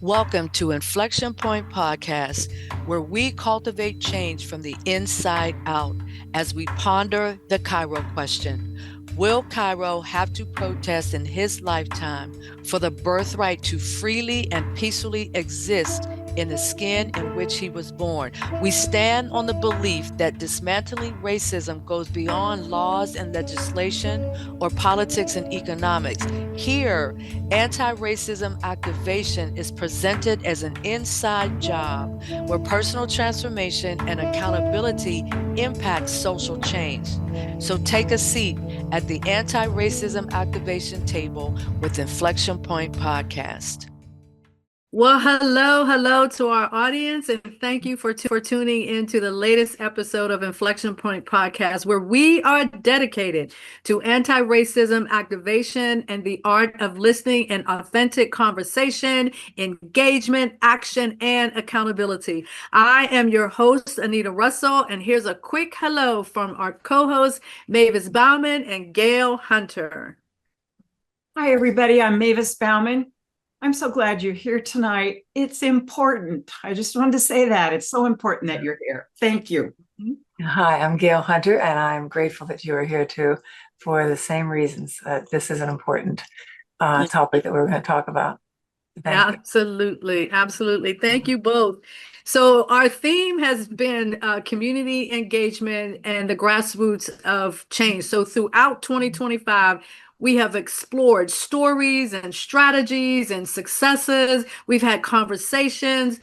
Welcome to Inflection Point Podcast, where we cultivate change from the inside out as we ponder the Cairo question. Will Cairo have to protest in his lifetime for the birthright to freely and peacefully exist in the skin in which he was born? We stand on the belief that dismantling racism goes beyond laws and legislation or politics and economics. Here, anti-racism activation is presented as an inside job where personal transformation and accountability impact social change. So take a seat at the anti-racism activation table with Inflection Point Podcast. Well, hello to our audience, and thank you for tuning into the latest episode of Inflection Point Podcast, where we are dedicated to anti-racism activation and the art of listening and authentic conversation, engagement, action, and accountability. I am your host, Anita Russell, and here's a quick hello from our co-hosts, Mavis Bauman and Gail Hunter. Hi, everybody. I'm Mavis Bauman. I'm so glad you're here tonight. It's important. I just wanted to say that. It's so important that you're here. Thank you. Hi, I'm Gail Hunter, and I'm grateful that you are here too for the same reasons that this is an important topic that we're going to talk about. Absolutely. Thank you both. So our theme has been community engagement and the grassroots of change. So throughout 2025, we have explored stories and strategies and successes. We've had conversations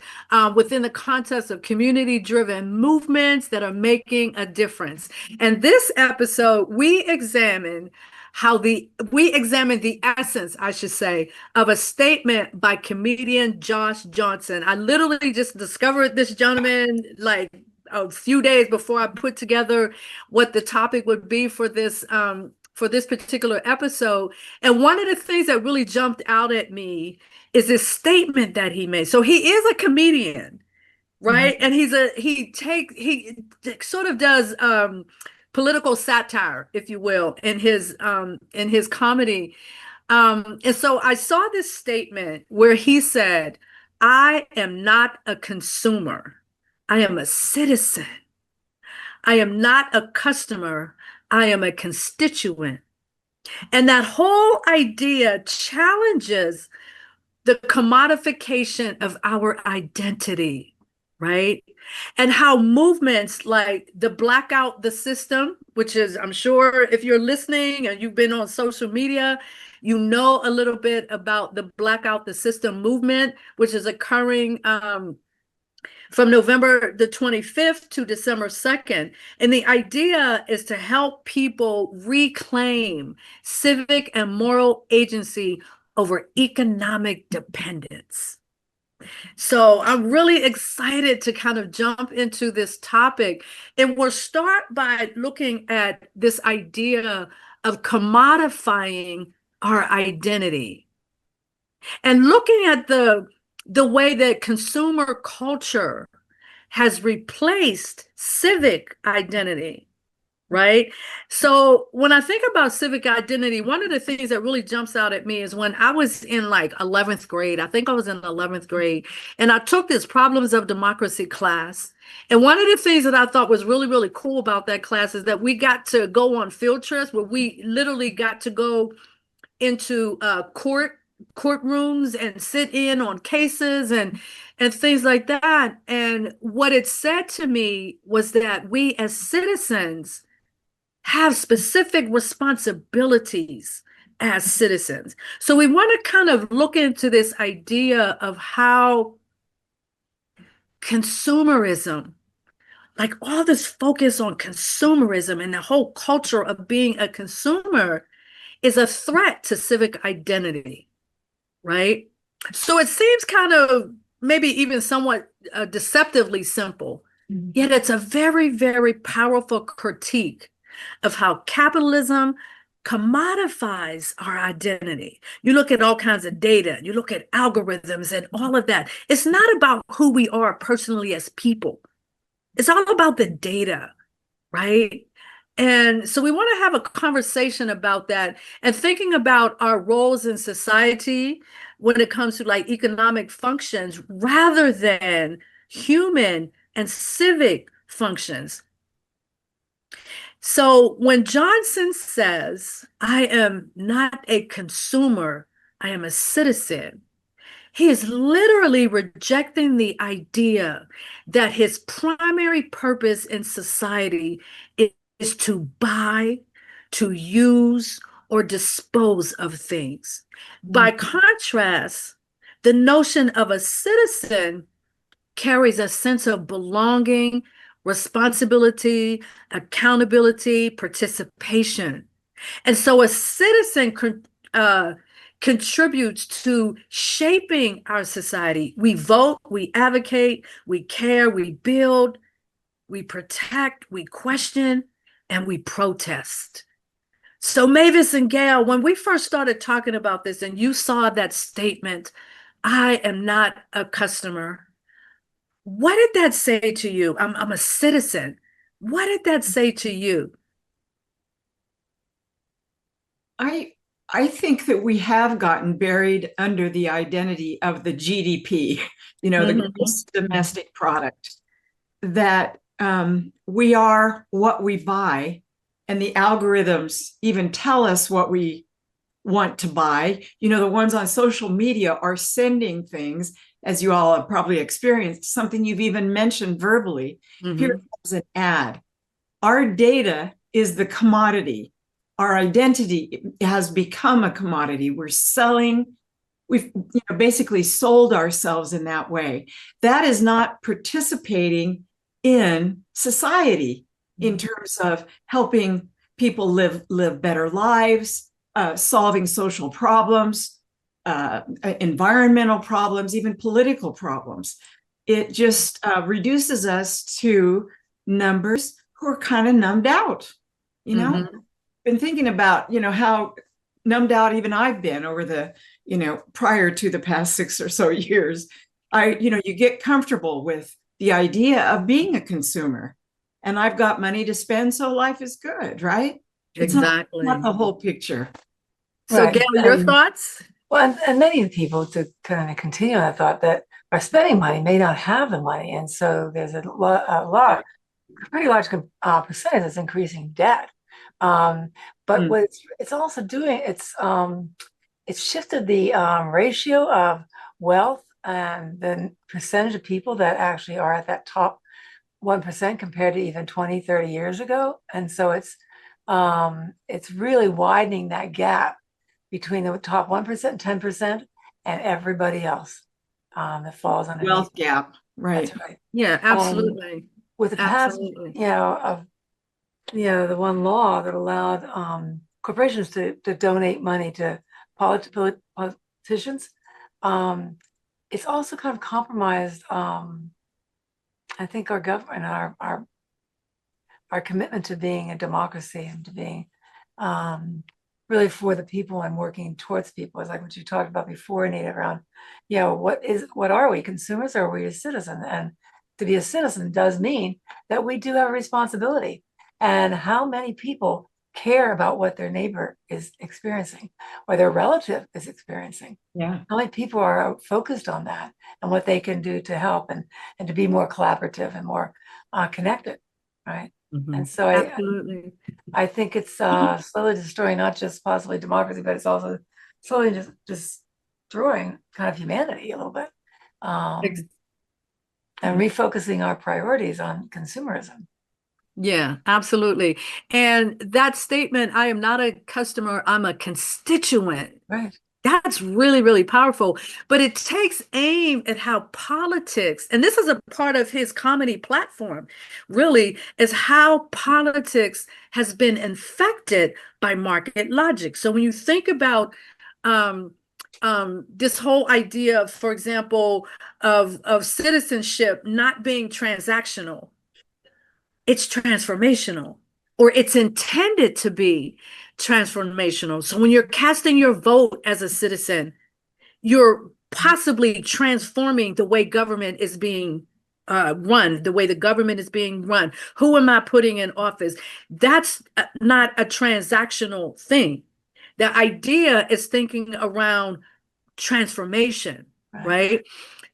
within the context of community-driven movements that are making a difference. And this episode, we examine the essence, I should say, of a statement by comedian Josh Johnson. I literally just discovered this gentleman like a few days before I put together what the topic would be for this particular episode. And one of the things that really jumped out at me is this statement that he made. So he is a comedian, right? Mm-hmm. And he sort of does political satire, if you will, in his comedy. And so I saw this statement where he said, "I am not a consumer. I am a citizen. I am not a customer. I am a constituent." And that whole idea challenges the commodification of our identity, right? And how movements like the Blackout the System, which is, I'm sure if you're listening and you've been on social media, you know a little bit about the Blackout the System movement, which is occurring from November the 25th to December 2nd. And the idea is to help people reclaim civic and moral agency over economic dependence. So I'm really excited to kind of jump into this topic. And we'll start by looking at this idea of commodifying our identity and looking at the way that consumer culture has replaced civic identity, right? So when I think about civic identity, one of the things that really jumps out at me is when I was in like 11th grade, I think I was in 11th grade, and I took this Problems of Democracy class. And one of the things that I thought was really, really cool about that class is that we got to go on field trips where we literally got to go into courtrooms and sit in on cases and things like that. And what it said to me was that we as citizens have specific responsibilities as citizens. So we want to kind of look into this idea of how consumerism, like all this focus on consumerism and the whole culture of being a consumer, is a threat to civic identity. Right? So it seems kind of maybe even somewhat deceptively simple, yet it's a very, very powerful critique of how capitalism commodifies our identity. You look at all kinds of data, you look at algorithms and all of that. It's not about who we are personally as people. It's all about the data, right? And so we want to have a conversation about that and thinking about our roles in society when it comes to like economic functions rather than human and civic functions. So when Johnson says, I am not a consumer, I am a citizen, he is literally rejecting the idea that his primary purpose in society is to buy, to use, or dispose of things. By contrast, the notion of a citizen carries a sense of belonging, responsibility, accountability, participation. And so a citizen contributes to shaping our society. We vote, we advocate, we care, we build, we protect, we question, and we protest. So Mavis and Gail, when we first started talking about this and you saw that statement, I am not a customer, what did that say to you? I'm a citizen. What did that say to you? I think that we have gotten buried under the identity of the GDP, the gross domestic product, that we are what we buy, and the algorithms even tell us what we want to buy. The ones on social media are sending things, as you all have probably experienced, something you've even mentioned verbally. Here's an ad. Our data is the commodity. Our identity has become a commodity. We're selling, we've basically sold ourselves in that way. That is not participating in society in terms of helping people live better lives, solving social problems, environmental problems, even political problems. It just reduces us to numbers who are kind of numbed out. Been thinking about how numbed out even I've been over the prior to the past 6 or so years. You get comfortable with the idea of being a consumer, and I've got money to spend, so life is good, right? Exactly. It's not the whole picture. So Gail, your thoughts? Well, and many people, to kind of continue on that thought, that are spending money may not have the money, and so there's a pretty large percentage that's increasing debt. But what it's also doing, it's shifted the ratio of wealth and the percentage of people that actually are at that top 1% compared to even 20, 30 years ago. And so it's really widening that gap between the top 1%, 10%, and everybody else that falls under wealth gap. Right. That's right. Yeah, absolutely. With the passage, of the one law that allowed corporations to donate money to politicians, it's also kind of compromised, I think, our government, our commitment to being a democracy and to being really for the people and working towards people. Is like what you talked about before, Anita, around, what are we, consumers, or are we a citizen? And to be a citizen does mean that we do have a responsibility. And how many people care about what their neighbor is experiencing or their relative is experiencing? Yeah. How many people are focused on that and what they can do to help and to be more collaborative and more connected, right? And so I think it's slowly destroying not just possibly democracy, but it's also slowly just destroying kind of humanity a little bit, and refocusing our priorities on consumerism. Yeah, absolutely. And that statement, I am not a customer, I'm a constituent. Right. That's really, really powerful. But it takes aim at how politics, and this is a part of his comedy platform, really, is how politics has been infected by market logic. So when you think about this whole idea of, for example, of citizenship not being transactional, it's transformational, or it's intended to be transformational. So when you're casting your vote as a citizen, you're possibly transforming the way government is being run, the way the government is being run. Who am I putting in office? That's not a transactional thing. The idea is thinking around transformation, right?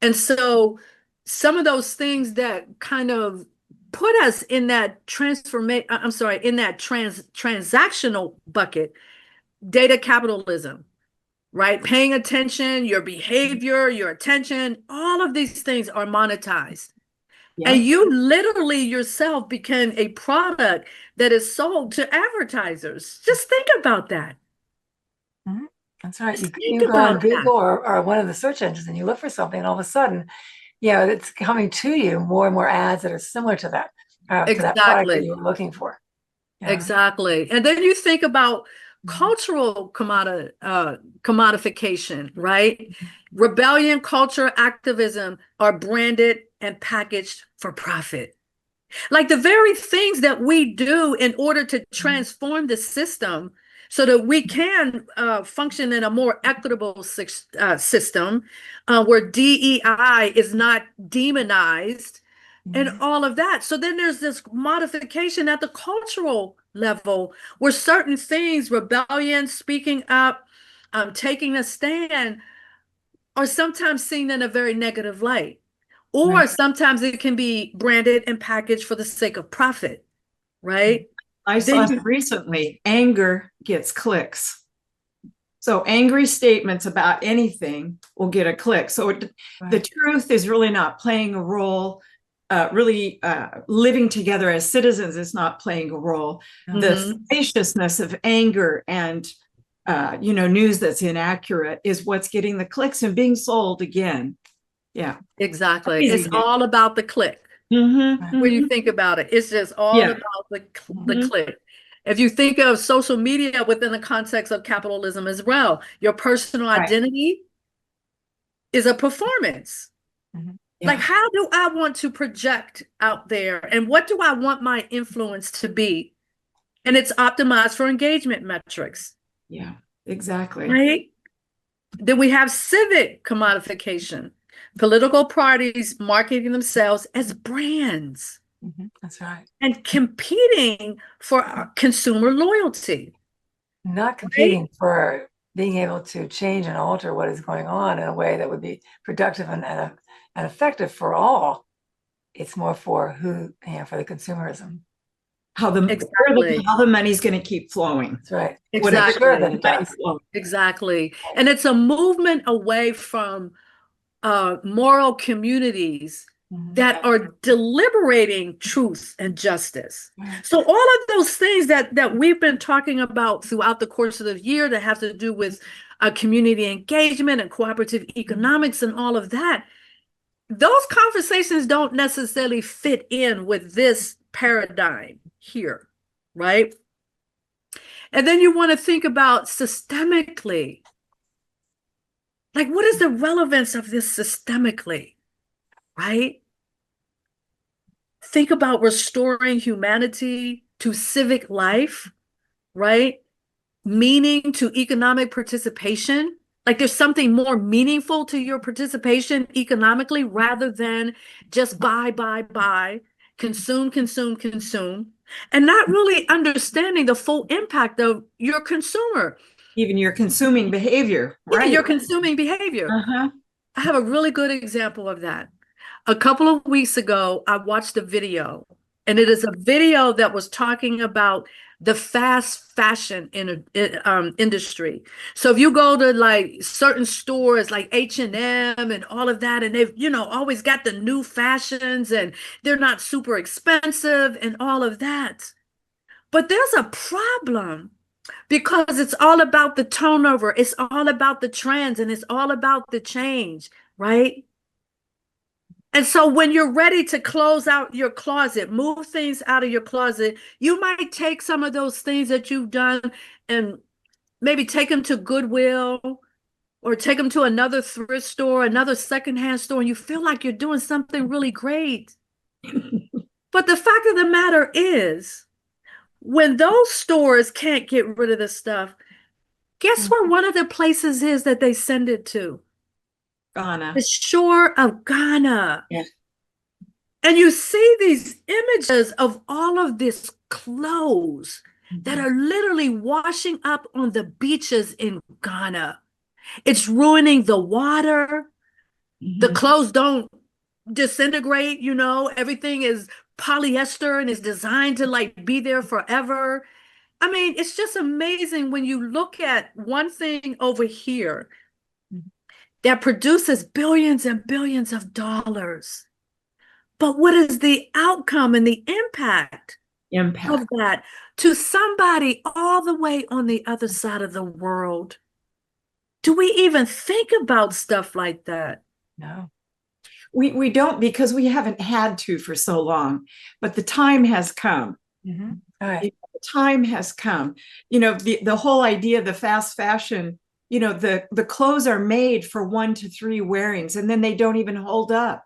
And so some of those things that kind of put us in that in that transactional bucket, data capitalism, right? Paying attention, your behavior, your attention, all of these things are monetized. Yeah. And you literally yourself became a product that is sold to advertisers. Just think about that. Mm-hmm. That's right. Just You think go on about Google that. or one of the search engines and you look for something, and all of a sudden, it's coming to you more and more ads that are similar to that product that Exactly. you were looking for. Yeah. Exactly. And then you think about cultural commodification, right? Rebellion, culture, activism are branded and packaged for profit. Like the very things that we do in order to transform the system so that we can function in a more equitable system where DEI is not demonized and all of that. So then there's this modification at the cultural level where certain things, rebellion, speaking up, taking a stand, are sometimes seen in a very negative light. Or sometimes it can be branded and packaged for the sake of profit, right? I saw recently, anger gets clicks. So angry statements about anything will get a click. So the truth is really not playing a role. Living together as citizens is not playing a role. The spaciousness of anger and news that's inaccurate is what's getting the clicks and being sold again. Yeah, exactly. It's all about the click. When you think about it, it's just all about the click. If you think of social media within the context of capitalism as well, your personal identity is a performance. Like, how do I want to project out there? And what do I want my influence to be? And it's optimized for engagement metrics. Yeah, exactly. Right? Then we have civic commodification. Political parties marketing themselves as brands. That's right. And competing for consumer loyalty. Not competing for being able to change and alter what is going on in a way that would be productive and effective for all. It's more for for the consumerism. How the money's going to keep flowing. That's right. Exactly. And it's a movement away from moral communities that are deliberating truth and justice. So all of those things that we've been talking about throughout the course of the year that have to do with community engagement and cooperative economics and all of that, those conversations don't necessarily fit in with this paradigm here, right? And then you want to think about systemically. Like, what is the relevance of this systemically, right? Think about restoring humanity to civic life, right? Meaning to economic participation. Like there's something more meaningful to your participation economically rather than just buy, consume, and not really understanding the full impact of your consumer. Even your consuming behavior, right? Yeah, your consuming behavior. I have a really good example of that. A couple of weeks ago, I watched a video, and it is a video that was talking about the fast fashion industry. So if you go to like certain stores like H&M and all of that, and they've, always got the new fashions and they're not super expensive and all of that. But there's a problem because it's all about the turnover. It's all about the trends and it's all about the change, right? And so when you're ready to close out your closet, move things out of your closet, you might take some of those things that you've done and maybe take them to Goodwill or take them to another thrift store, another secondhand store, and you feel like you're doing something really great. But the fact of the matter is, when those stores can't get rid of the stuff, guess where one of the places is that they send it to? Ghana. The shore of Ghana. Yeah. And you see these images of all of this clothes that are literally washing up on the beaches in Ghana. It's ruining the water. The clothes don't disintegrate, everything is polyester and is designed to like be there forever. I mean, it's just amazing when you look at one thing over here that produces billions and billions of dollars. But what is the outcome and the impact of that to somebody all the way on the other side of the world? Do we even think about stuff like that? No. We don't, because we haven't had to for so long, but the time has come. All right. The time has come. The whole idea of the fast fashion, the clothes are made for 1 to 3 wearings, and then they don't even hold up.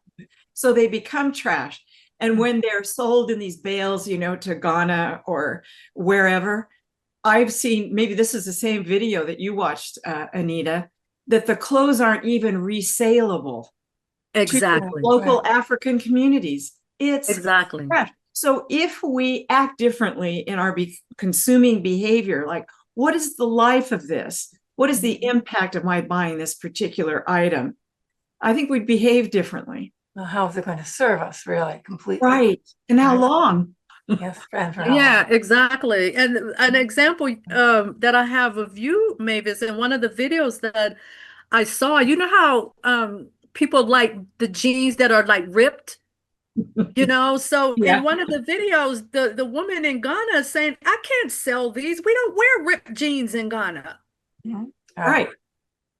So they become trash. And when they're sold in these bales, to Ghana or wherever, I've seen, maybe this is the same video that you watched, Anita, that the clothes aren't even resaleable. Exactly. To local African communities. It's exactly trash. So if we act differently in our consuming behavior, like, what is the life of this? What is the impact of my buying this particular item? I think we'd behave differently. Well, how is it going to serve us, really, completely? Right. And how long? Yes, and for how Yeah, long? exactly. And an example that I have of you, Mavis, in one of the videos that I saw, you know how people like the jeans that are like ripped, So Yeah. in one of the videos, the woman in Ghana is saying, I can't sell these. We don't wear ripped jeans in Ghana. Right.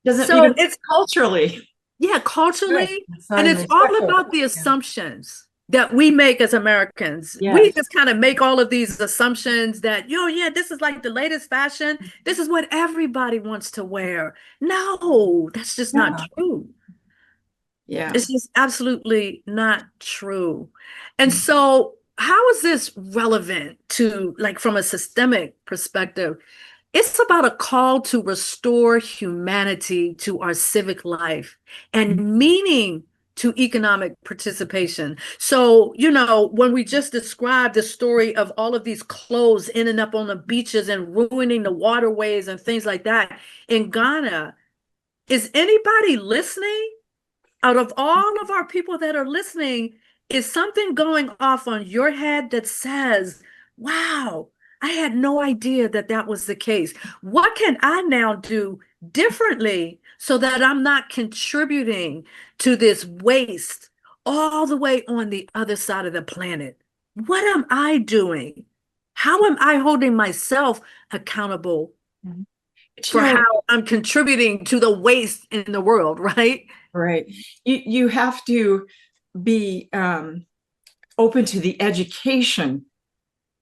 Doesn't So even it's culturally. Yeah, culturally. Right. And it's all about the assumptions that we make as Americans. We just kind of make all of these assumptions that, yeah, this is like the latest fashion. This is what everybody wants to wear. No, that's just not true. Yeah. It's just absolutely not true. And so how is this relevant to, like, from a systemic perspective? It's about a call to restore humanity to our civic life and meaning to economic participation. So, when we just described the story of all of these clothes ending up on the beaches and ruining the waterways and things like that in Ghana, is anybody listening? Out of all of our people that are listening, is something going off on your head that says, wow, I had no idea that that was the case. What can I now do differently so that I'm not contributing to this waste all the way on the other side of the planet? What am I doing? How am I holding myself accountable for how I'm contributing to the waste in the world, right? Right. You have to be open to the education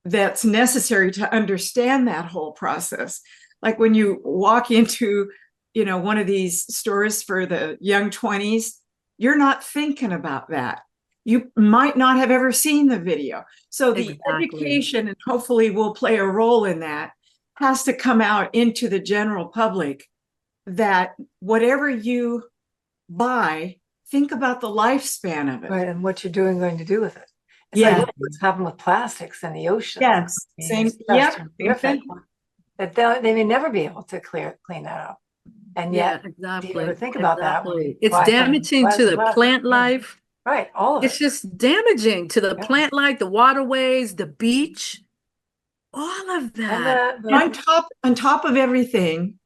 that's necessary to understand that whole process. Like when you walk into, one of these stores for the young 20s, you're not thinking about that. You might not have ever seen the video. So the education, and hopefully we'll play a role in that, has to come out into the general public, that whatever you buy, think about the lifespan of it. Right, and what you're going to do with it. It's like what's happened with plastics in the ocean. Yes. Same. That they may never be able to clean that up. And yet, do you ever think about that? It's damaging to the plant life. Right, all of it. It's just damaging to the plant life, the waterways, the beach, all of that. On top of everything,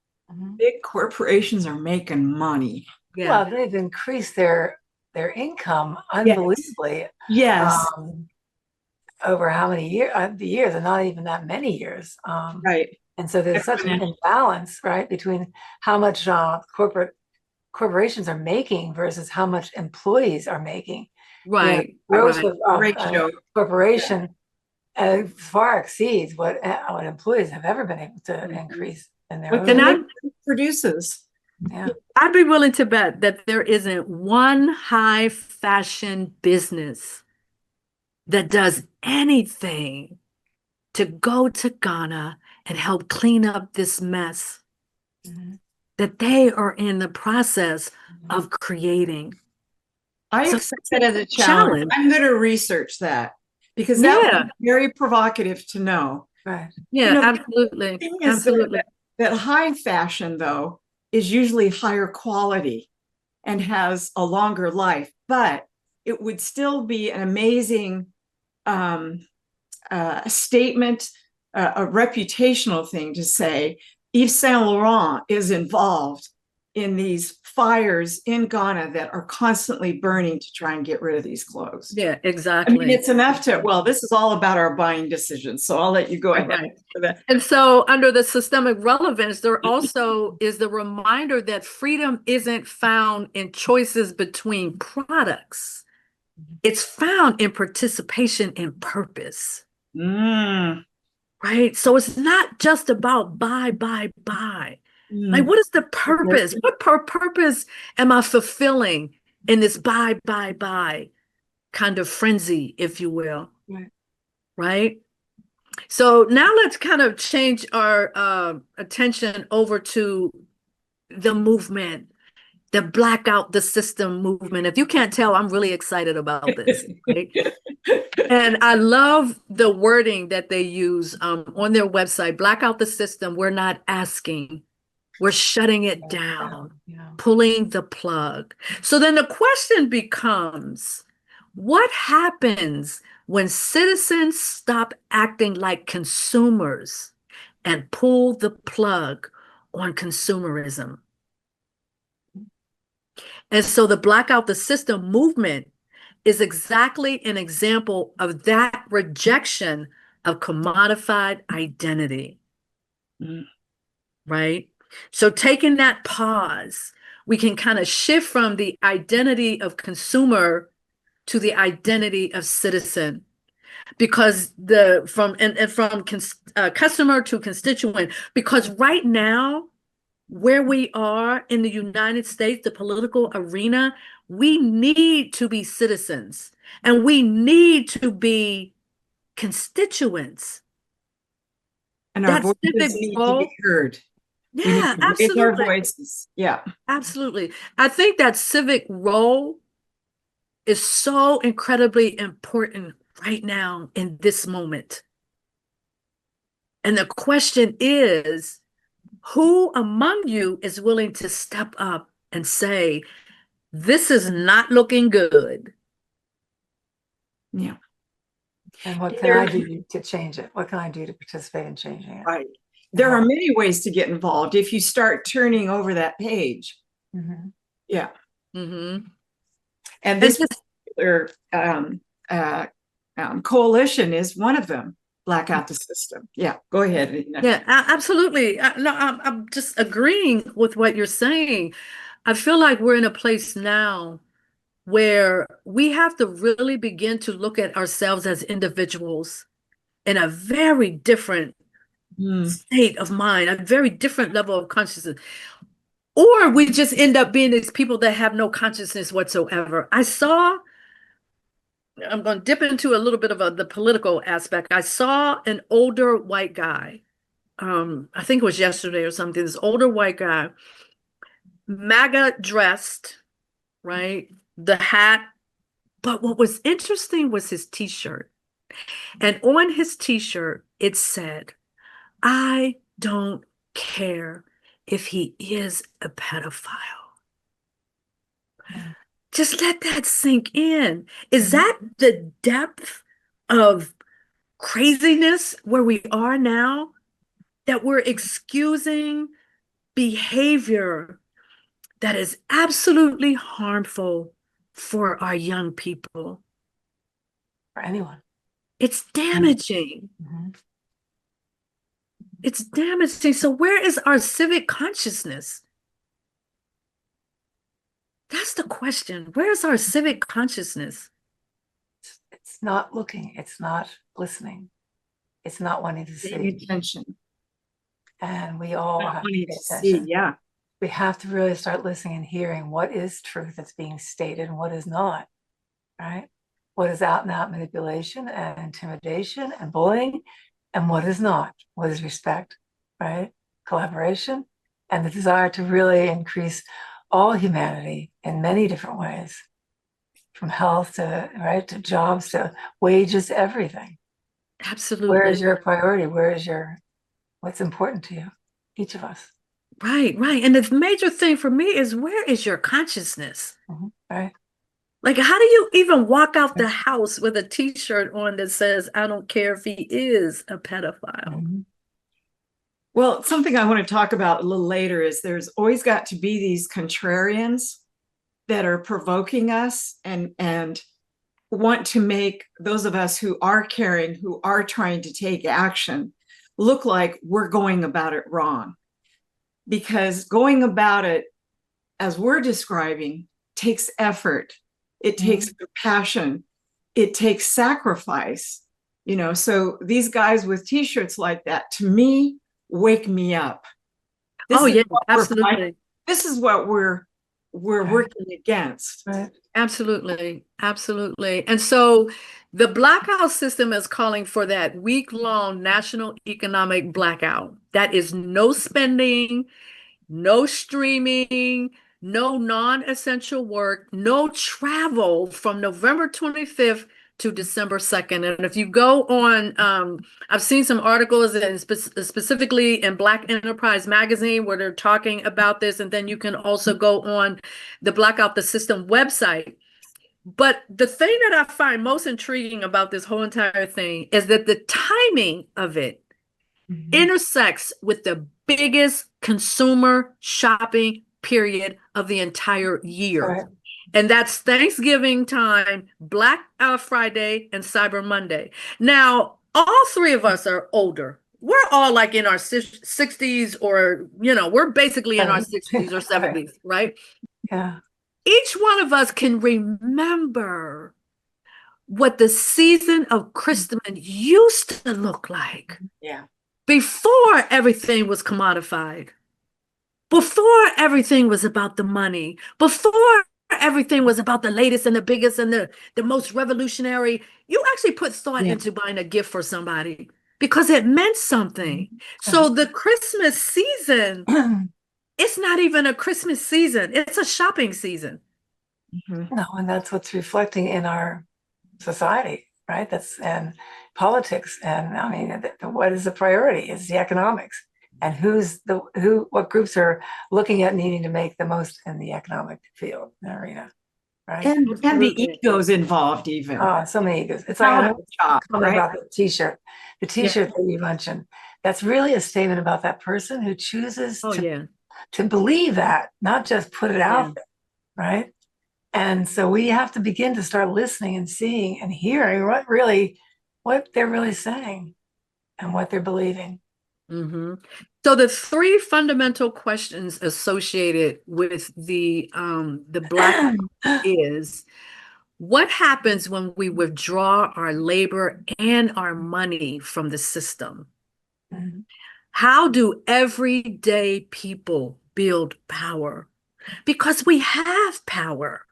big corporations are making money. Well, they've increased their income unbelievably. Yes. Over how many years? The years are not even that many years. Right. And so there's such an imbalance, right, between how much corporations are making versus how much employees are making. Right. Growth of corporation far exceeds what employees have ever been able to increase in their own. Produces. Yeah. I'd be willing to bet that there isn't one high fashion business that does anything to go to Ghana and help clean up this mess that they are in the process of creating. I So accept that's it as a challenge. I'm going to research that because that Yeah. was very provocative to know. Right. Yeah, The absolutely. thing is Absolutely. that high fashion, though, is usually higher quality and has a longer life, but it would still be an amazing statement, a reputational thing to say Yves Saint Laurent is involved in these fires in Ghana that are constantly burning to try and get rid of these clothes. Yeah, I exactly. mean, it's enough to, well, this is all about our buying decisions, so I'll let you go ahead Right. for that. And so under the systemic relevance, there also is the reminder that freedom isn't found in choices between products. It's found in participation in purpose. Right? So it's not just about buy. Like, what is the purpose? What purpose am I fulfilling in this buy kind of frenzy, if you will? Right? So now let's kind of change our attention over to the movement, the Blackout the System movement. If you can't tell, I'm really excited about this, right? And I love the wording that they use on their website, Blackout the System. We're not asking, we're shutting it down, pulling the plug. So then the question becomes, what happens when citizens stop acting like consumers and pull the plug on consumerism? And so the Blackout the System movement is exactly an example of that rejection of commodified identity, right? So taking that pause, we can kind of shift from the identity of consumer to the identity of citizen, because from customer to constituent, because right now, where we are in the United States, the political arena, we need to be citizens and we need to be constituents. And our voices need to be heard. Yeah, we need to raise our absolutely. voices. Yeah. Absolutely. I think that civic role is so incredibly important right now in this moment. And the question is, who among you is willing to step up and say, this is not looking good? Yeah. And what can I do to change it? What can I do to participate in changing it? Right. There are many ways to get involved if you start turning over that page. Yeah. And this particular coalition is one of them. Blackout the System. Yeah, go ahead. Yeah, absolutely. No, I'm just agreeing with what you're saying. I feel like we're in a place now where we have to really begin to look at ourselves as individuals in a very different state of mind, a very different level of consciousness. Or we just end up being these people that have no consciousness whatsoever. I'm going to dip into a little bit of the political aspect. I saw an older white guy. I think it was yesterday or something. This older white guy, MAGA dressed, right? The hat. But what was interesting was his t-shirt. And on his t-shirt, it said, I don't care if he is a pedophile. Just let that sink in. Is that the depth of craziness where we are now? That we're excusing behavior that is absolutely harmful for our young people. For anyone. It's damaging. It's damaging. So where is our civic consciousness? That's the question. Where's our civic consciousness? It's not looking. It's not listening. It's not wanting to see. Attention. And we all Not have to wanting pay to attention. see, yeah. We have to really start listening and hearing what is truth that's being stated and what is not, right? What is out and out manipulation and intimidation and bullying, and what is not? What is respect, right? Collaboration, and the desire to really increase all humanity in many different ways. from health to, right, to jobs to wages, everything. Absolutely. Where is your priority? What's important to you, each of us? Right, right. And the major thing for me is, where is your consciousness? Right. Like, how do you even walk out the house with a t-shirt on that says, I don't care if he is a pedophile? Well, something I want to talk about a little later is there's always got to be these contrarians that are provoking us and want to make those of us who are caring, who are trying to take action, look like we're going about it wrong. Because going about it, as we're describing, takes effort. It takes passion. It takes sacrifice. So these guys with t-shirts like that, to me, wake me up. Absolutely. This is what we're working against. Right. Absolutely. Absolutely. And so the blackout system is calling for that week-long national economic blackout. That is no spending, no streaming, no non-essential work, no travel from November 25th to December 2nd. And if you go on, I've seen some articles and specifically in Black Enterprise magazine where they're talking about this. And then you can also go on the Blackout the System website. But the thing that I find most intriguing about this whole entire thing is that the timing of it intersects with the biggest consumer shopping period of the entire year. Right. And that's Thanksgiving time, Black Friday, and Cyber Monday. Now, all three of us are older. We're all like in our 60s, or, we're basically in our 60s or 70s, right? Yeah. Each one of us can remember what the season of Christmas used to look like. Yeah. Before everything was commodified, before everything was about the money, before everything was about the latest and the biggest and the most revolutionary, you actually put thought into buying a gift for somebody because it meant something. So the Christmas season, it's not even a Christmas season, it's a shopping season. No, and that's what's reflecting in our society, right? And politics. And I mean, what is the priority? Is the economics, and what groups are looking at needing to make the most in the economic field arena, right? And the egos involved even. Oh, so many egos. It's like right? about the t-shirt that you mentioned. That's really a statement about that person who chooses to believe that, not just put it out there, right? And so we have to begin to start listening and seeing and hearing what they're really saying and what they're believing. So the three fundamental questions associated with the blackout is, what happens when we withdraw our labor and our money from the system? How do everyday people build power? Because we have power.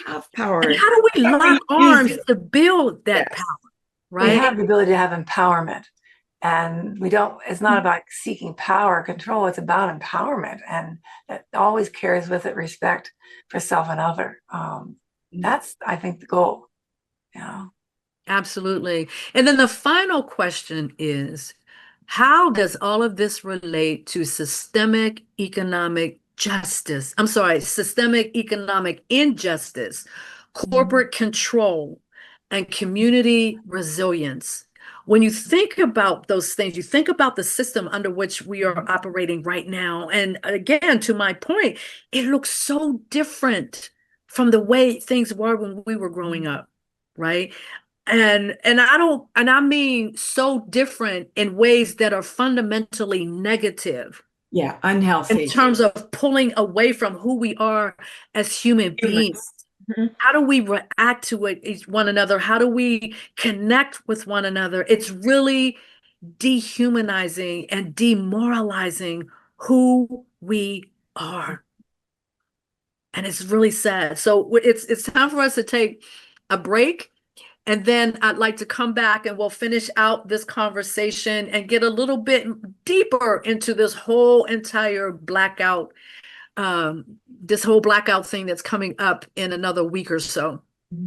And how do we lock arms to build that power? Right? We have the ability to have empowerment. And it's not about seeking power or control, it's about empowerment. And it always carries with it respect for self and other. That's, I think, the goal. Absolutely. And then the final question is, how does all of this relate to systemic economic injustice, corporate control, and community resilience? When you think about those things, you think about the system under which we are operating right now. And again, to my point, it looks so different from the way things were when we were growing up, right? And I mean so different in ways that are fundamentally negative. Yeah, unhealthy. In terms of pulling away from who we are as human beings. How do we react to one another? How do we connect with one another? It's really dehumanizing and demoralizing who we are. And it's really sad. So it's time for us to take a break. And then I'd like to come back and we'll finish out this conversation and get a little bit deeper into this whole entire blackout thing that's coming up in another week or so. So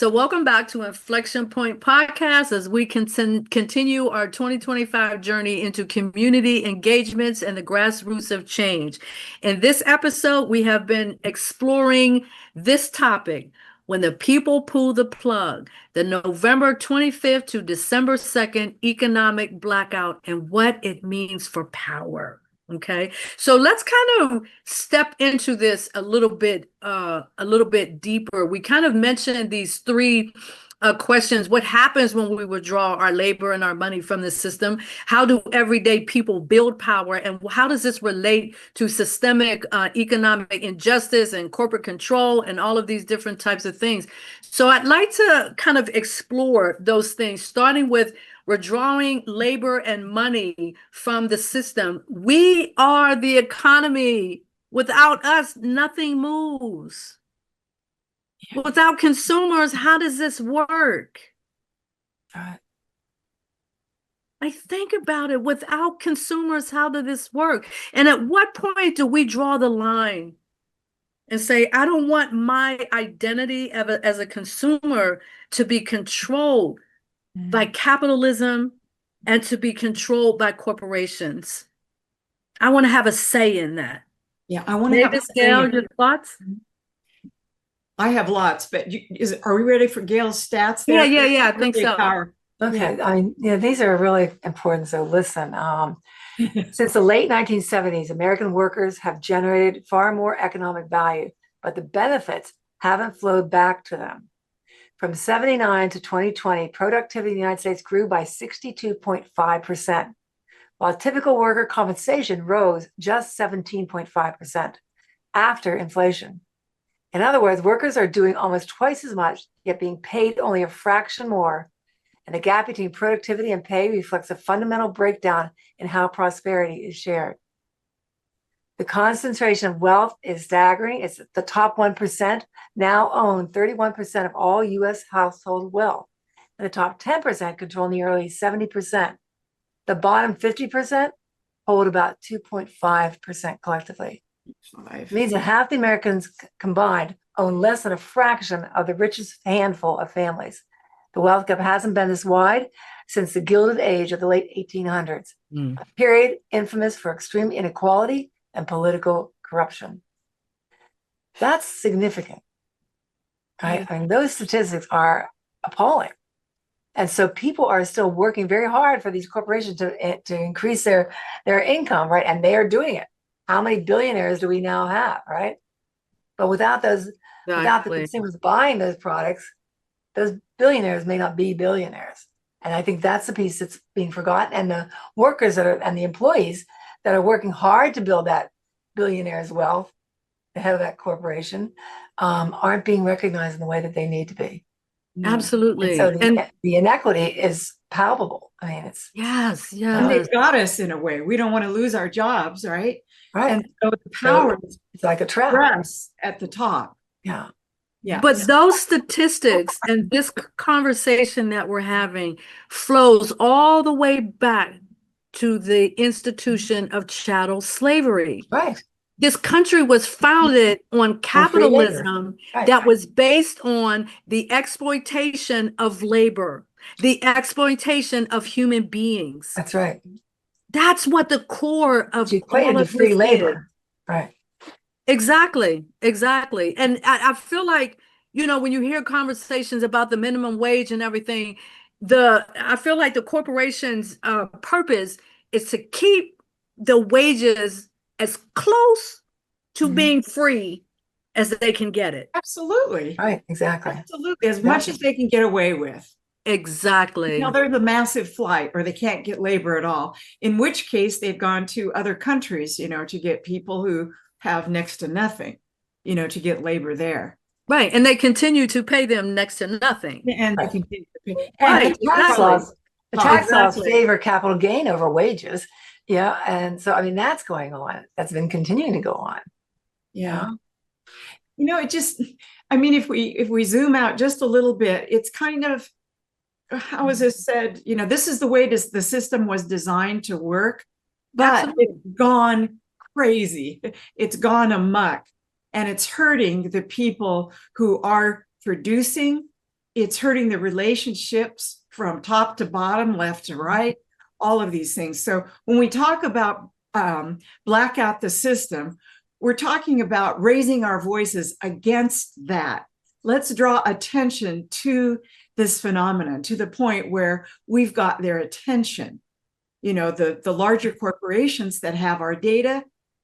welcome back to Inflection Point Podcast as we continue our 2025 journey into community engagements and the grassroots of change. In this episode, we have been exploring this topic, when the people pull the plug, the November 25th to December 2nd economic blackout and what it means for power. Okay, so let's kind of step into this a little bit deeper. We kind of mentioned these three questions. What happens when we withdraw our labor and our money from the system? How do everyday people build power? And how does this relate to systemic economic injustice and corporate control and all of these different types of things? So I'd like to kind of explore those things, starting with withdrawing labor and money from the system. We are the economy. Without us, nothing moves. Without consumers, how does this work? I think about it. Without consumers, how does this work? And at what point do we draw the line and say, I don't want my identity as a consumer to be controlled by capitalism and to be controlled by corporations? I want to have a say in that. Yeah, I want to have a say. Gail, your thoughts? I have lots, but are we ready for Gail's stats there? Yeah, I think so. Okay, I mean, these are really important, so listen. Since the late 1970s, American workers have generated far more economic value, but the benefits haven't flowed back to them. From 79 to 2020, productivity in the United States grew by 62.5%, while typical worker compensation rose just 17.5% after inflation. In other words, workers are doing almost twice as much, yet being paid only a fraction more. And the gap between productivity and pay reflects a fundamental breakdown in how prosperity is shared. The concentration of wealth is staggering. It's the top 1% now own 31% of all U.S. household wealth. And the top 10% control nearly 70%. The bottom 50% hold about 2.5% collectively. It means that half the Americans combined own less than a fraction of the richest handful of families. The wealth gap hasn't been this wide since the Gilded Age of the late 1800s, a period infamous for extreme inequality and political corruption. That's significant. Right? I mean, those statistics are appalling. And so people are still working very hard for these corporations to increase their income, right? And they are doing it. How many billionaires do we now have, right? But without without the consumers buying those products, those billionaires may not be billionaires. And I think that's the piece that's being forgotten. And the workers and the employees that are working hard to build that billionaire's wealth, the head of that corporation, aren't being recognized in the way that they need to be. Absolutely. And so the inequity is palpable. I mean, it's yes. And they've got us in a way. We don't want to lose our jobs, right? And so the power is like a trap at the top. Yeah. But those statistics and this conversation that we're having flows all the way back to the institution of chattel slavery. Right. This country was founded on capitalism that was based on the exploitation of labor, the exploitation of human beings. That's right. That's what the core of all of free labor. Is. Right. Exactly. And I feel like, when you hear conversations about the minimum wage and everything, I feel like the corporation's purpose is to keep the wages as close to being free as they can get it. Absolutely. Right. Exactly. Absolutely. As much as they can get away with. Exactly. There's a massive flight, or they can't get labor at all, in which case they've gone to other countries, to get people who have next to nothing, to get labor there. Right. And they continue to pay them next to nothing. And they continue to pay. And the tax laws favor capital gain over wages. Yeah. And so, I mean, that's going on. That's been continuing to go on. Yeah. It just, if we zoom out just a little bit, it's kind of, how is this said? This is the way the system was designed to work, but Absolutely. it's gone crazy. It's gone amok, and it's hurting the people who are producing. It's hurting the relationships from top to bottom, left to right, all of these things. So when we talk about blackout the system, we're talking about raising our voices against that. Let's draw attention to this phenomenon to the point where we've got their attention. The larger corporations that have our data,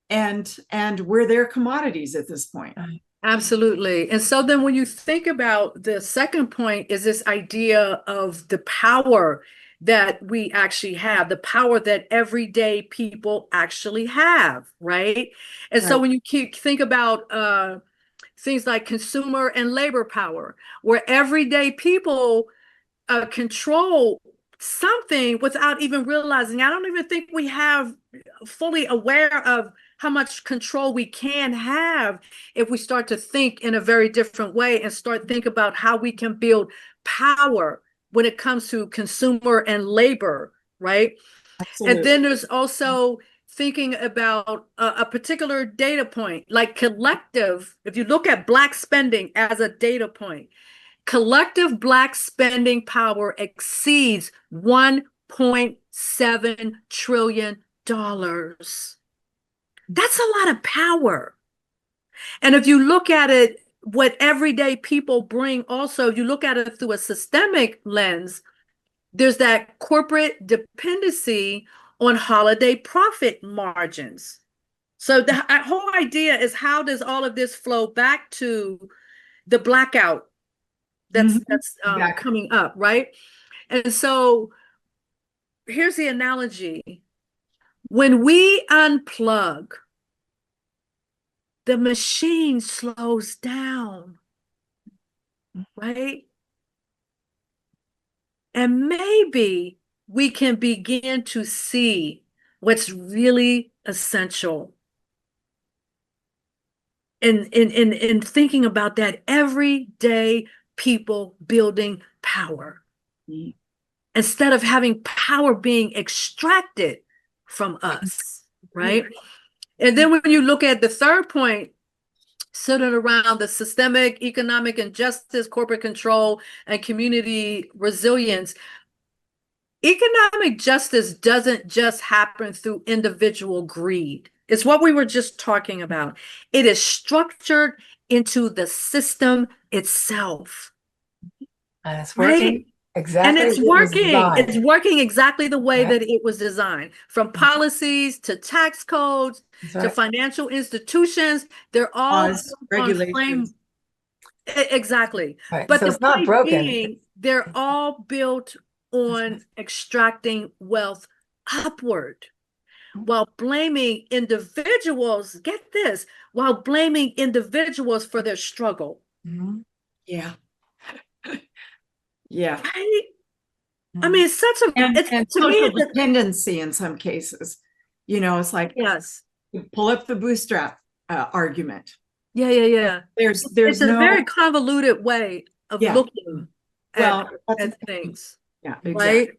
and we're their commodities at this point. Absolutely. And so then when you think about the second point is this idea of the power that we actually have, the power that everyday people actually have, right? And so when you think about things like consumer and labor power, where everyday people control something without even realizing. I don't even think we have fully aware of how much control we can have if we start to think in a very different way and start think about how we can build power when it comes to consumer and labor, right? Absolutely. And then there's also thinking about a particular data point, like collective. If you look at Black spending as a data point, collective Black spending power exceeds $1.7 trillion. That's a lot of power. And if you look at it, what everyday people bring also, if you look at it through a systemic lens, there's that corporate dependency on holiday profit margins. So the whole idea is, how does all of this flow back to the blackout that's coming up, right? And so here's the analogy. When we unplug, the machine slows down, right? And maybe we can begin to see what's really essential in thinking about that everyday people building power. Instead of having power being extracted from us, right? And then when you look at the third point, centered around the systemic economic injustice, corporate control, and community resilience, economic justice doesn't just happen through individual greed. It's what we were just talking about. It is structured into the system itself. And it's working. Right? Exactly. And it's working. It's working exactly the way that it was designed. From policies to tax codes to financial institutions, they're all regulations. Exactly. Right. But so the it's not point broken. being, they're all built on extracting wealth upward, while blaming individuals, get this, while blaming individuals for their struggle. Mm-hmm. Yeah. Yeah. Right? I mean, it's such a and to social me, dependency in some cases. It's like, yes, you pull up the bootstrap argument. yeah. There's It's a very convoluted way of looking at things. Yeah, right?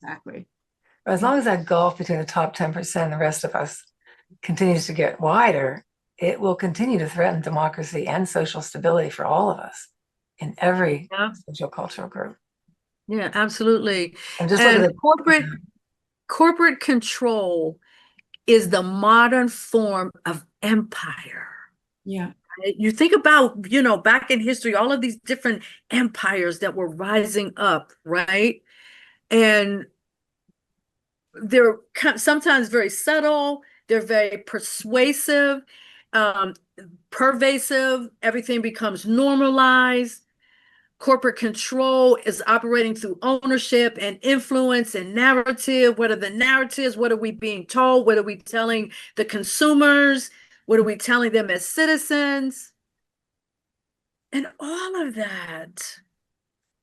Exactly. As long as that gulf between the top 10% and the rest of us continues to get wider, it will continue to threaten democracy and social stability for all of us in every social cultural group. Yeah, absolutely. And just look at the corporate control is the modern form of empire. Yeah. You think about, back in history, all of these different empires that were rising up, right? And they're sometimes very subtle, they're very persuasive, pervasive, everything becomes normalized. Corporate control is operating through ownership and influence and narrative. What are the narratives? What are we being told? What are we telling the consumers? What are we telling them as citizens? And all of that.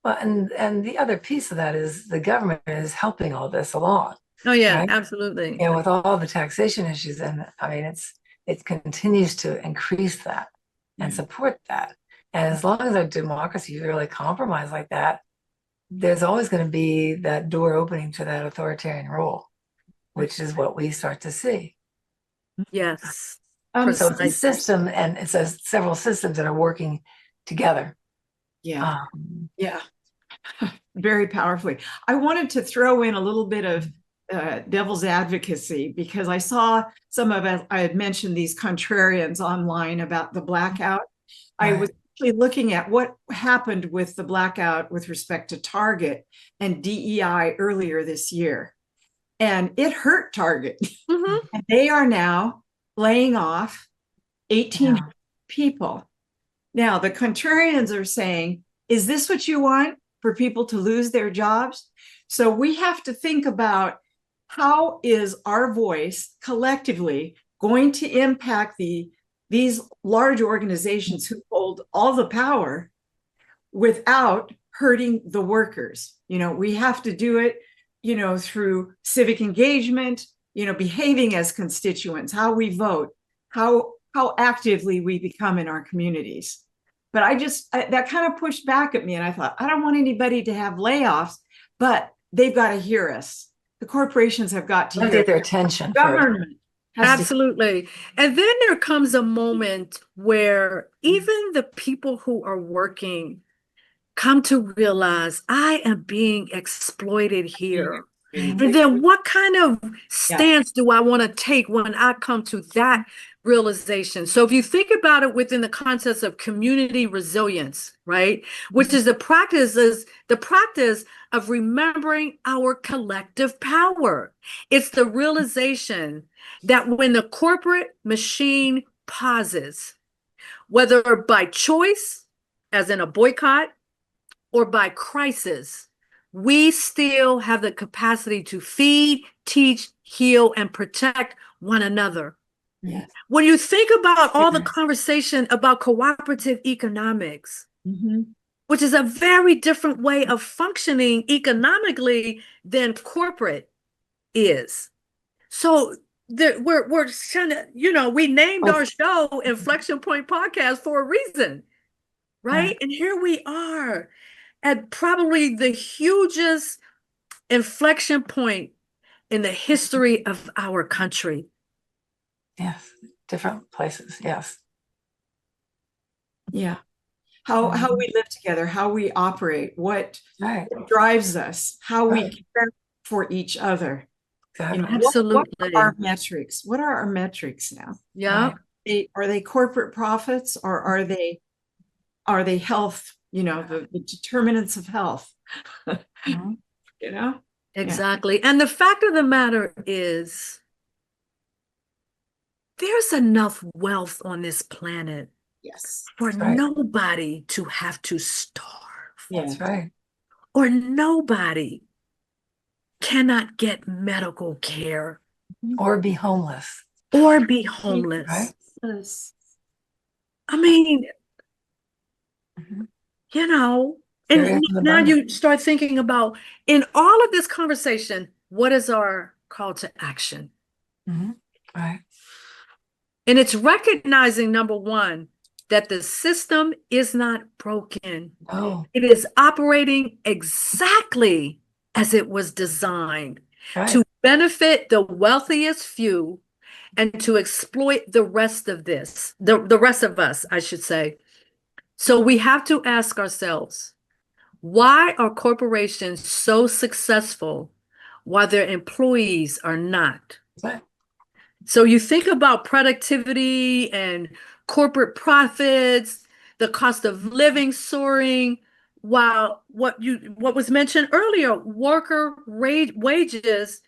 Well, and the other piece of that is the government is helping all this along. Oh yeah, right? absolutely. And with all the taxation issues, and I mean, it continues to increase that and support that. And as long as our democracy is really compromised like that, there's always going to be that door opening to that authoritarian role, which is what we start to see. Yes. So So it's a Precisely. system, and it's several systems that are working together. yeah, yeah, very powerfully. I wanted to throw in a little bit of devil's advocacy, because I saw some of it. I had mentioned these contrarians online about the blackout. I was actually looking at what happened with the blackout with respect to Target and DEI earlier this year. And it hurt Target. Mhm. And they are now laying off 1,800 people. Now, the contrarians are saying, is this what you want, for people to lose their jobs? So we have to think about, how is our voice collectively going to impact these large organizations who hold all the power without hurting the workers? We have to do it, through civic engagement, behaving as constituents, how we vote, how actively we become in our communities. But that kind of pushed back at me, and I thought, I don't want anybody to have layoffs, but they've got to hear us. The corporations have got to Get their attention. Government. Absolutely. And then there comes a moment where even the people who are working come to realize, I am being exploited here. And then what kind of stance do I want to take when I come to that realization? So if you think about it within the context of community resilience, right, which is the practice of remembering our collective power. It's the realization that when the corporate machine pauses, whether by choice, as in a boycott, or by crisis, we still have the capacity to feed, teach, heal, and protect one another. Yes. When you think about all the conversation about cooperative economics, which is a very different way of functioning economically than corporate is. So we're trying to, we named our show Inflection Point Podcast for a reason, right? And here we are at probably the hugest inflection point in the history of our country. Yes, different places. Yes. Yeah. How we live together, how we operate, what drives us, how we care for each other. Absolutely. What are our metrics? What are our metrics now? Yeah. Are they corporate profits, or are they health? The determinants of health. Exactly. And the fact of the matter is, there's enough wealth on this planet for nobody to have to starve. That's right. Or nobody cannot get medical care. Or be homeless. Right? I mean, and now you start thinking about, in all of this conversation, what is our call to action? Right. And it's recognizing, number one, that the system is not broken. No. It is operating exactly as it was designed to benefit the wealthiest few and to exploit the rest of the rest of us, I should say. So we have to ask ourselves, why are corporations so successful while their employees are not? So you think about productivity and corporate profits, the cost of living soaring, while what was mentioned earlier, worker wages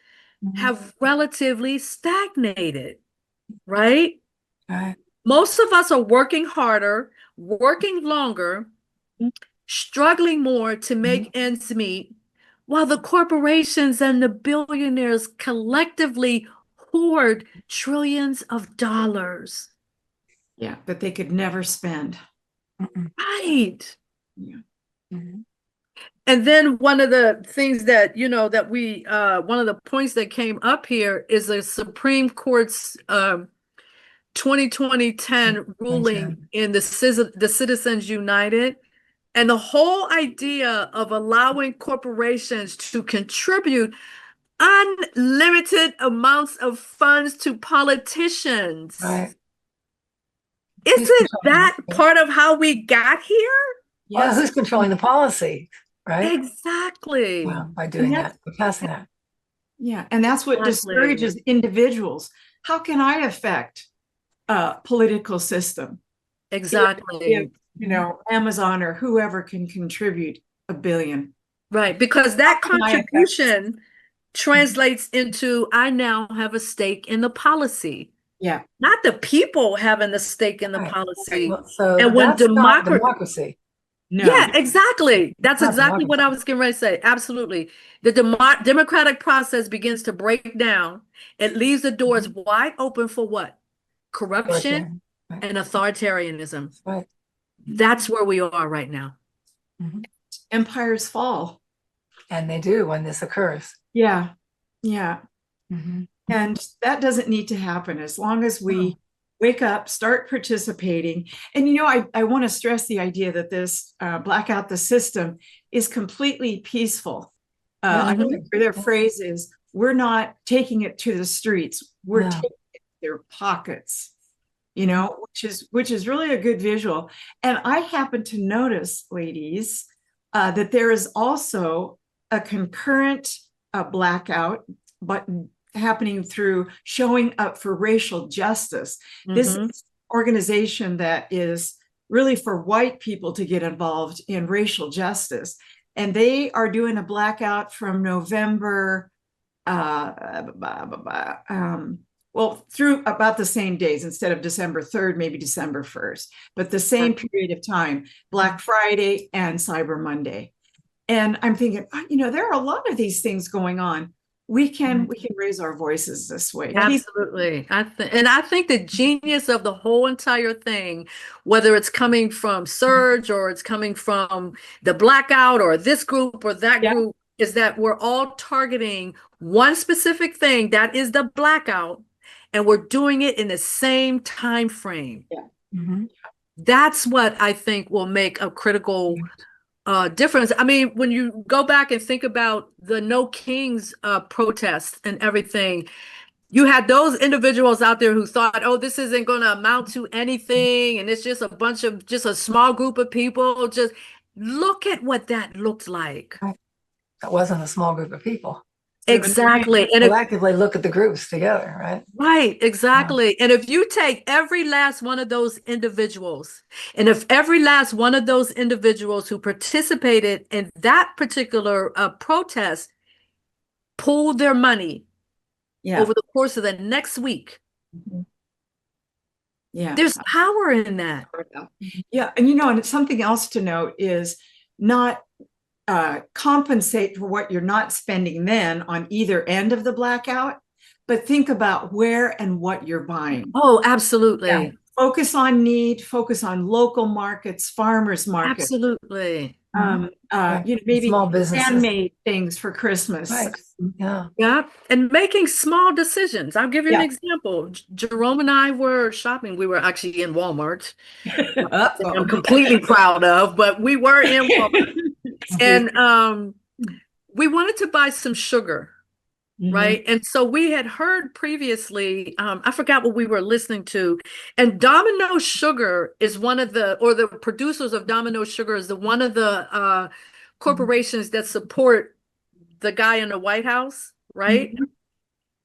have relatively stagnated, right? Most of us are working harder, working longer, struggling more to make ends meet, while the corporations and the billionaires collectively hoard trillions of dollars. Yeah, but they could never spend. Right. Yeah. And then one of the things that, that we, one of the points that came up here is the Supreme Court's 2020-10 ruling in the Citizens United And the whole idea of allowing corporations to contribute unlimited amounts of funds to politicians. Right. Isn't that part of how we got here? Yeah, who's controlling the policy, right? Exactly. Wow, by doing that, by passing that. Yeah, and that's what Exactly. discourages individuals. How can I affect a political system? Exactly. If, you know, Amazon or whoever can contribute $1 billion. Right, because that How can I affect- contribution translates into I now have a stake in the policy. Yeah. Not the people having the stake in the Right. policy. Well, so And when that's not democracy. No. Yeah, exactly. That's Not exactly what democracy. I was getting ready to say. Absolutely. The democratic process begins to break down. It leaves the doors wide open for what? Corruption Right. and authoritarianism. Right. That's where we are right now. Empires fall. And they do when this occurs. Yeah. Yeah. Mhm. And that doesn't need to happen as long as we wake up, start participating. And, you know, I want to stress the idea that this Blackout the System is completely peaceful. I think their phrase is, we're not taking it to the streets. We're taking it to their pockets, you know, which is really a good visual. And I happen to notice, ladies, that there is also a concurrent blackout, but happening through showing up for racial justice. This is an organization that is really for white people to get involved in racial justice. And they are doing a blackout from November, through about the same days, instead of December 3rd, maybe December 1st, but the same period of time, Black Friday and Cyber Monday. And I'm thinking, you know, there are a lot of these things going on. We can raise our voices this way. Absolutely. I think the genius of the whole entire thing, whether it's coming from Surge or it's coming from the Blackout or this group or that group, is that we're all targeting one specific thing, that is the Blackout, and we're doing it in the same time frame. That's what I think will make a critical difference. I mean, when you go back and think about the No Kings protests and everything, you had those individuals out there who thought, oh, this isn't going to amount to anything, and it's just a bunch of, just a small group of people. Just look at what that looked like. That wasn't a small group of people. Exactly. And collectively look at the groups together, right? Right, exactly. And if you take every last one of those individuals, and if every last one of those individuals who participated in that particular protest pooled their money over the course of the next week, there's power in that. Yeah, and you know, and something else to note is not compensate for what you're not spending then on either end of the blackout, but think about where and what you're buying. Oh, absolutely. Yeah. Focus on need, focus on local markets, farmers markets. Absolutely. You know, maybe small businesses, handmade things for Christmas. Right. Yeah. And making small decisions. I'll give you an example. Jerome and I were shopping. We were actually in Walmart. I'm completely proud of, but we were in Walmart. And we wanted to buy some sugar, right? And so we had heard previously, I forgot what we were listening to, and Domino Sugar is one of the, or the producers of Domino Sugar is one of the corporations that support the guy in the White House, right?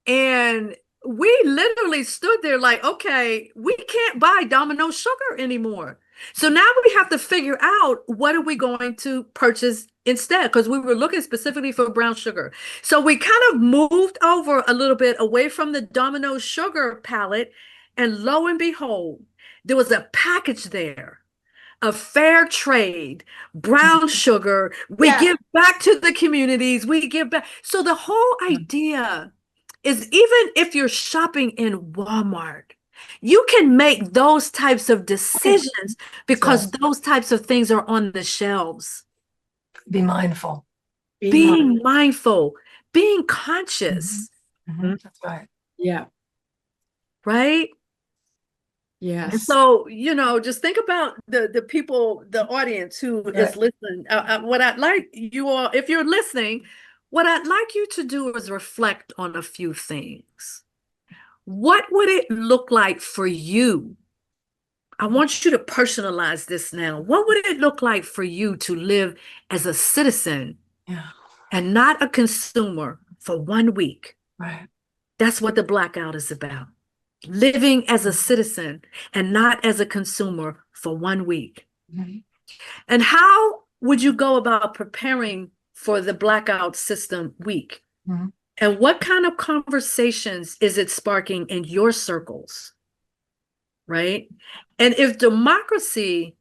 And we literally stood there like, okay, we can't buy Domino Sugar anymore. So now we have to figure out, what are we going to purchase instead? Because we were looking specifically for brown sugar. So we kind of moved over a little bit away from the Domino Sugar palette. And lo and behold, there was a package there of fair trade, brown sugar. We give back to the communities. We give back. So the whole idea is, even if you're shopping in Walmart, you can make those types of decisions because those types of things are on the shelves. Be mindful. Being mindful, being conscious. That's right. Yeah. Right? And Yes. so, just think about the people, the audience who is listening. What I'd like you all, if you're listening, what I'd like you to do is reflect on a few things. What would it look like for you? I want you to personalize this now. What would it look like for you to live as a citizen and not a consumer for 1 week? Right. That's what the blackout is about. Living as a citizen and not as a consumer for 1 week. Mm-hmm. And how would you go about preparing for the blackout system week? Mm-hmm. And what kind of conversations is it sparking in your circles? Right? And if democracy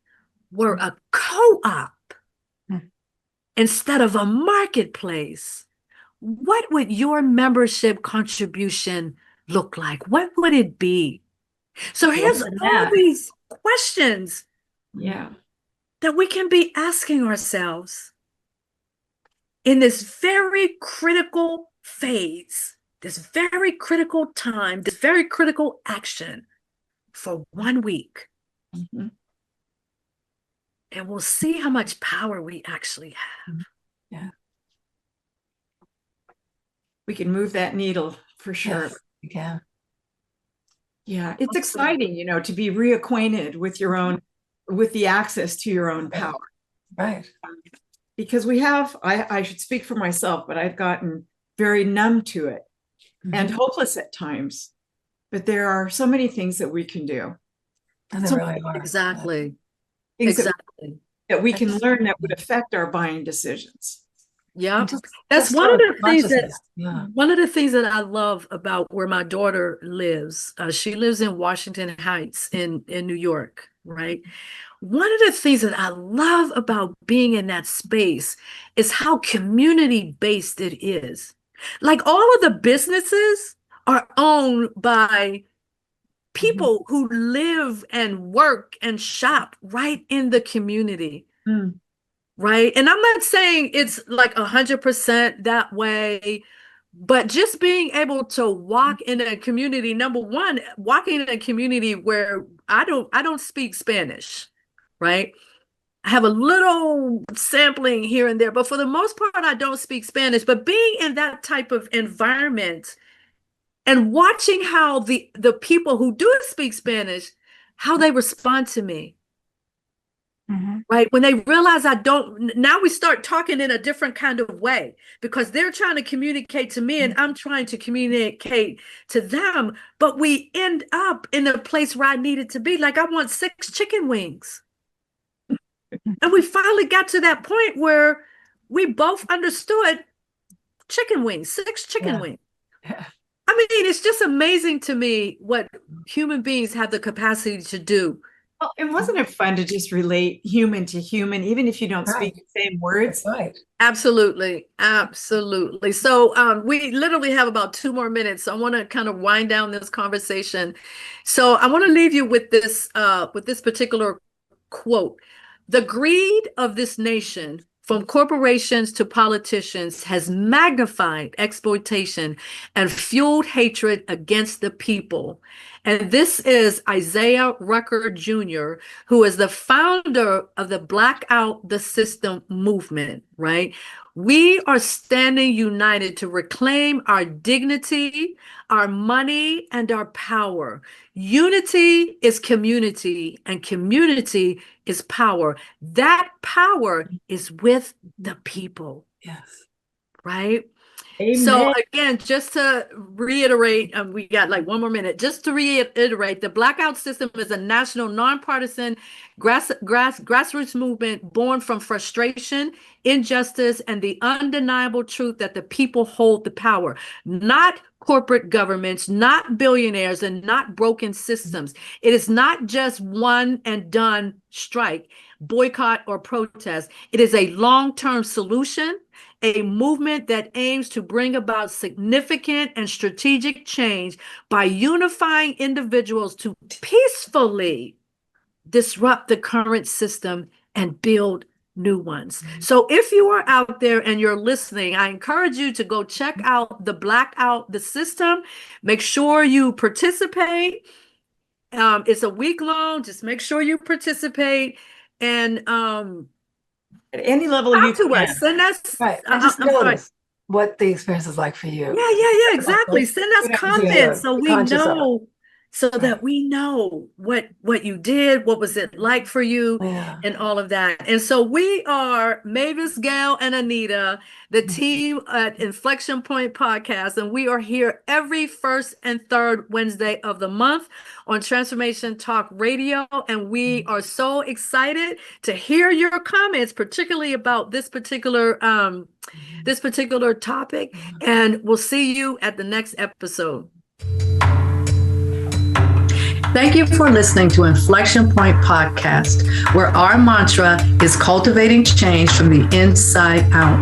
were a co-op instead of a marketplace, what would your membership contribution look like? What would it be? So here's all these questions that we can be asking ourselves in this very critical phase, this very critical time, this very critical action for 1 week. Mm-hmm. And we'll see how much power we actually have. Yeah. We can move that needle for sure. Yes, we can. Yeah, it's exciting, to be reacquainted with your own, with the access to your own power. Right. Because I should speak for myself, but I've gotten very numb to it and hopeless at times. But there are so many things that we can do. And there really are. Exactly. Things Exactly. that we can learn that would affect our buying decisions. Yeah, Just that's one of the things that Yeah. one of the things that I love about where my daughter lives. She lives in Washington Heights in New York, right? One of the things that I love about being in that space is how community-based it is. Like all of the businesses are owned by people who live and work and shop right in the community. Right. And I'm not saying it's like 100% that way, but just being able to walk in a community, number one, walking in a community where I don't speak Spanish, right? I have a little sampling here and there, but for the most part, I don't speak Spanish. But being in that type of environment and watching how the people who do speak Spanish, how they respond to me. Right? When they realize I don't, now we start talking in a different kind of way because they're trying to communicate to me and I'm trying to communicate to them. But we end up in a place where I needed to be. Like, I want 6 chicken wings. And we finally got to that point where we both understood chicken wings, 6 chicken wings. I mean, it's just amazing to me what human beings have the capacity to do. Well, and wasn't it fun to just relate human to human, even if you don't speak the same words? Right. Absolutely. Absolutely. So we literally have about 2 more minutes. So I want to kind of wind down this conversation. So I want to leave you with this particular quote. The greed of this nation, from corporations to politicians, has magnified exploitation and fueled hatred against the people. And this is Isaiah Rucker Jr., who is the founder of the Blackout the System movement, right? We are standing united to reclaim our dignity, our money, and our power. Unity is community, and community is power. That power is with the people. Yes. Right? Amen. So again, just to reiterate, we got like 1 more minute, just to reiterate, the Blackout System is a national, nonpartisan grassroots movement born from frustration, injustice, and the undeniable truth that the people hold the power, not corporate governments, not billionaires, and not broken systems. It is not just one and done strike, boycott, or protest. It is a long-term solution, a movement that aims to bring about significant and strategic change by unifying individuals to peacefully disrupt the current system and build new ones. So if you are out there and you're listening, I encourage you to go check out the Blackout the System. Make sure you participate. It's a week long. Just make sure you participate and At any level you talk to can. us. Send us. Right. And just notice what the experience is like for you. Yeah, exactly. Send us comments so we know, so that we know what you did, what was it like for you, and all of that. And so we are Mavis, Gail, and Anita, the team at Inflection Point Podcast, and we are here every first and third Wednesday of the month on Transformation Talk Radio. And we are so excited to hear your comments, particularly about this particular topic. And we'll see you at the next episode. Thank you for listening to Inflection Point Podcast, where our mantra is cultivating change from the inside out.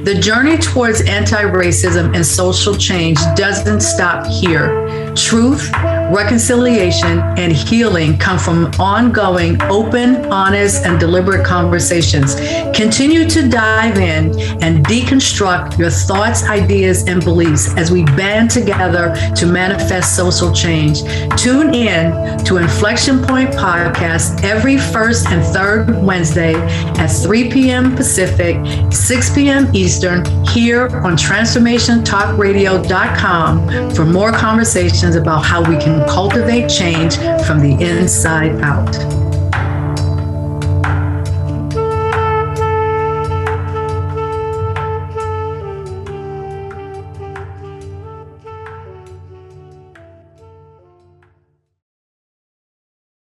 The journey towards anti-racism and social change doesn't stop here. Truth, reconciliation, and healing come from ongoing, open, honest, and deliberate conversations. Continue to dive in and deconstruct your thoughts, ideas, and beliefs as we band together to manifest social change. Tune in to Inflection Point Podcast every first and third Wednesday at 3 p.m. Pacific, 6 p.m. Eastern, here on transformationtalkradio.com for more conversations about how we can cultivate change from the inside out.